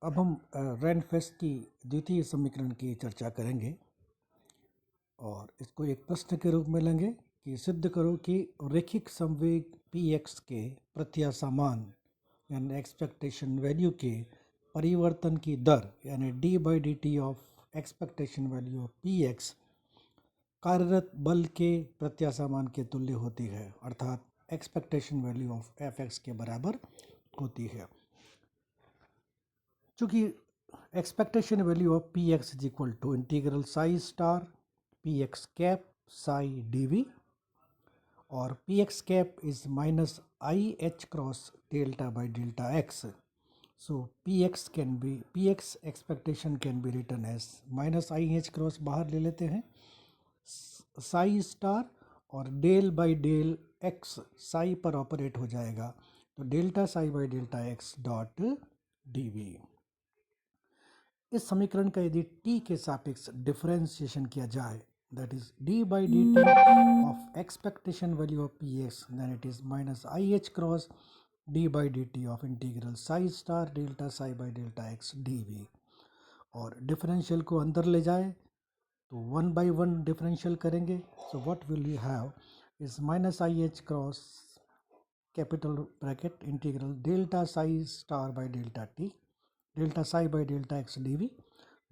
अब हम रैनफेस्ट की द्वितीय समीकरण की चर्चा करेंगे और इसको एक प्रश्न के रूप में लेंगे कि सिद्ध करो कि रैखिक संवेग px के प्रत्यासमान यानी एक्सपेक्टेशन वैल्यू के परिवर्तन की दर यानी d/dt of expectation value of px कार्यरत बल के प्रत्यासमान के तुल्य होती है, अर्थात एक्सपेक्टेशन वैल्यू ऑफ fx के बराबर होती है। चूँकि expectation value of P x is equal to integral psi star P X cap psi D V और P X cap is minus I H cross delta by delta X. So P X expectation can be written as minus I H cross बाहर ले लेते हैं psi star और del by del X psi पर operate हो जाएगा, तो delta psi by delta X dot D we. इस समीकरण का यदि t के सापेक्ष डिफरेंशिएशन किया जाए, that is d by D T of expectation value of P X, then it is minus I H cross d by D T of integral psi star delta psi by delta X D V. और differential को अंदर ले जाए तो one by one differential करेंगे, so what will you have is minus I H cross capital bracket integral delta psi star by delta T delta psi by delta X D V.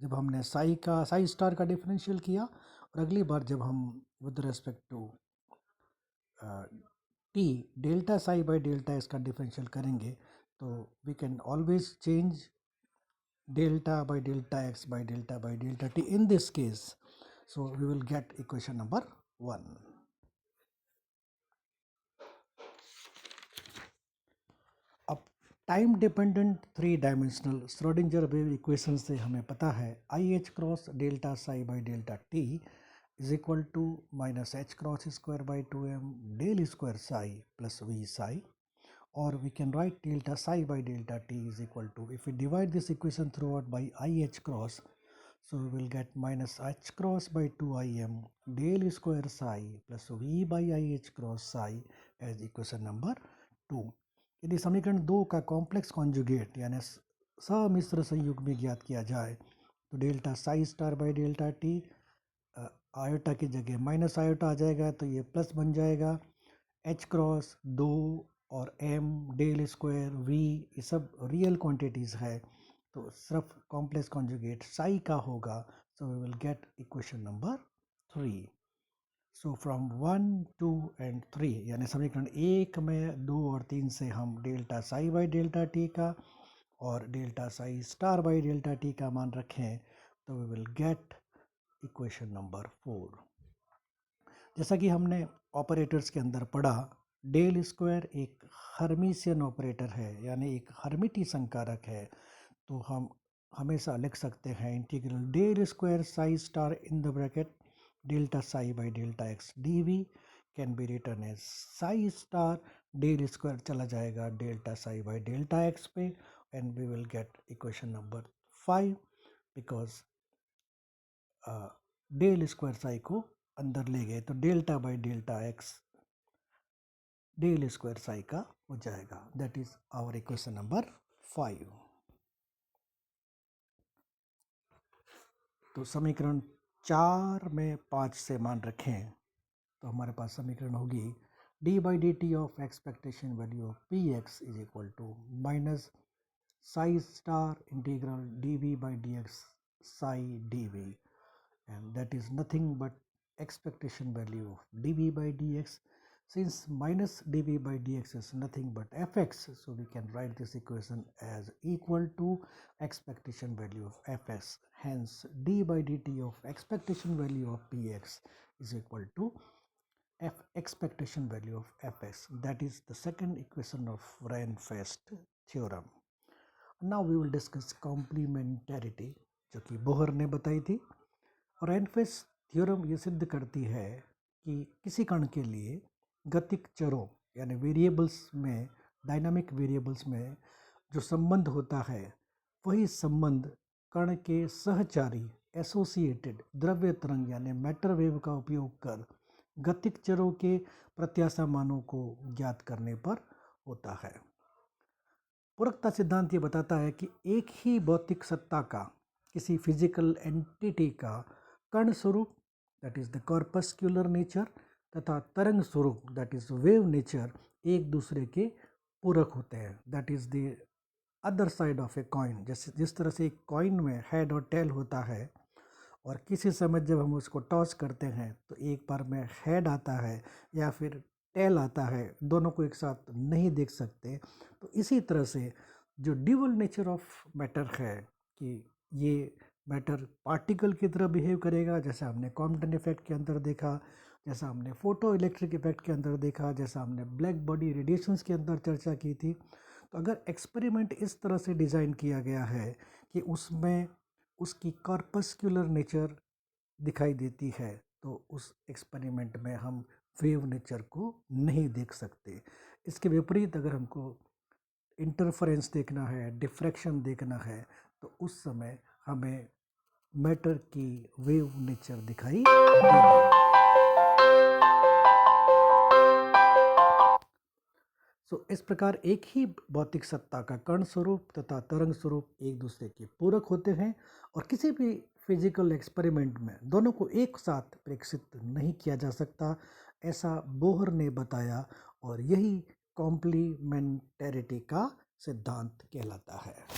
जब हमने Sai star का differential किया और अगली बार जब हम with respect to t delta psi by delta x का डिफरेंशियल करेंगे तो we can always change delta by delta x by delta t in this case, so we will get equation number 1. अब time dependent three dimensional Schrodinger wave equation से हमें पता है i H cross delta psi by delta t is equal to minus h cross square by two m del square Sai plus v psi, or we can write delta psi by delta t is equal to, if we divide this equation throughout by IH cross, so we will get minus h cross by 2im del square psi plus v by IH cross psi as equation number 2. यदि समीकरण 2 का complex conjugate यानी समिश्र संयुग्मी ज्ञात किया जाए तो delta psi star by delta T iota की जगह माइनस आयोटा आ जाएगा तो ये प्लस बन जाएगा, एच क्रॉस 2 और m डेल स्क्वायर v ये सब रियल क्वांटिटीज़ है तो सिर्फ कॉम्प्लेक्स कॉन्जुगेट साई का होगा, so we will get equation number 3. So from 1, 2 and 3 यानी समीकरण 1 में 2 और 3 से हम delta psi by delta t का और delta psi star by delta t का मान रखें तो we will get equation number 4. जैसा कि हमने ऑपरेटर्स के अंदर पढ़ा, डेल स्क्वायर एक हर्मिशियन ऑपरेटर है यानी एक हर्मिटी संकारक है, तो हम हमेशा लिख सकते हैं integral del square psi star in the bracket delta psi by delta X D V can be written as psi star del square चला जाएगा delta psi by delta X पे and we will get equation number 5 because del square psi को अंदर ले गए तो delta by delta X del square psi का हो जाएगा, that is our equation number 5. तो समीकरण 4 में 5 से मान रखें तो हमारे पास समीकरण होगी d by D T of expectation value of P x is equal to minus psi star integral d v by d x psi D v, and that is nothing but expectation value of dv by dx. Since minus dv by dx is nothing but fx, so we can write this equation as equal to expectation value of fx. Hence d by dt of expectation value of px is equal to expectation value of fx. That is the second equation of Reinfest theorem. Now we will discuss complementarity जो कि Bohr ने बताई थी। रैनफेस्ट theorem ये सिद्ध करती है कि किसी कण के लिए गतिक चरों यानी वेरिएबल्स में, डायनामिक वेरिएबल्स में जो संबंध होता है वही संबंध कण के सहचारी एसोसिएटेड द्रव्य तरंग यानी मैटर वेव का उपयोग कर गतिक चरों के प्रत्याशा मानों को ज्ञात करने पर होता है। पूरकता सिद्धांत ये बताता है कि एक ही भौतिक सत्ता का किसी फिजिकल एंटिटी का कण स्वरूप दैट इज द कॉर्पस्क्यूलर नेचर तथा तरंग स्वरूप दैट इज वेव नेचर एक दूसरे के पूरक होते हैं। That is the other side of a coin. जैसे जिस तरह से एक कॉइन में हेड और टेल होता है और किसी समय जब हम उसको टॉस करते हैं तो एक बार में हेड आता है या फिर टेल आता है, दोनों को एक साथ नहीं देख सकते। तो इसी तरह से जो ड्यूअल नेचर ऑफ मैटर है कि ये मैटर पार्टिकल की तरह बिहेव करेगा, जैसा हमने कॉम्पटन इफेक्ट के अंदर देखा, जैसा हमने फोटो इलेक्ट्रिक इफेक्ट के अंदर देखा, जैसा हमने ब्लैक बॉडी रेडिएशंस के अंदर चर्चा की थी। तो अगर एक्सपेरिमेंट इस तरह से डिज़ाइन किया गया है कि उसमें उसकी कॉर्पस्क्यूलर नेचर दिखाई देती है, तो उस एक्सपेरिमेंट में हम वेव नेचर को नहीं देख सकते। इसके विपरीत अगर हमको इंटरफेरेंस देखना है, डिफ्रैक्शन देखना है, तो उस समय हमें मैटर की वेव नेचर दिखाई देगी। इस प्रकार एक ही भौतिक सत्ता का कण स्वरूप तथा तरंग स्वरूप एक दूसरे के पूरक होते हैं और किसी भी फिजिकल एक्सपेरिमेंट में दोनों को एक साथ प्रेक्षित नहीं किया जा सकता, ऐसा बोहर ने बताया और यही कॉम्प्लीमेंटैरिटी का सिद्धांत कहलाता है।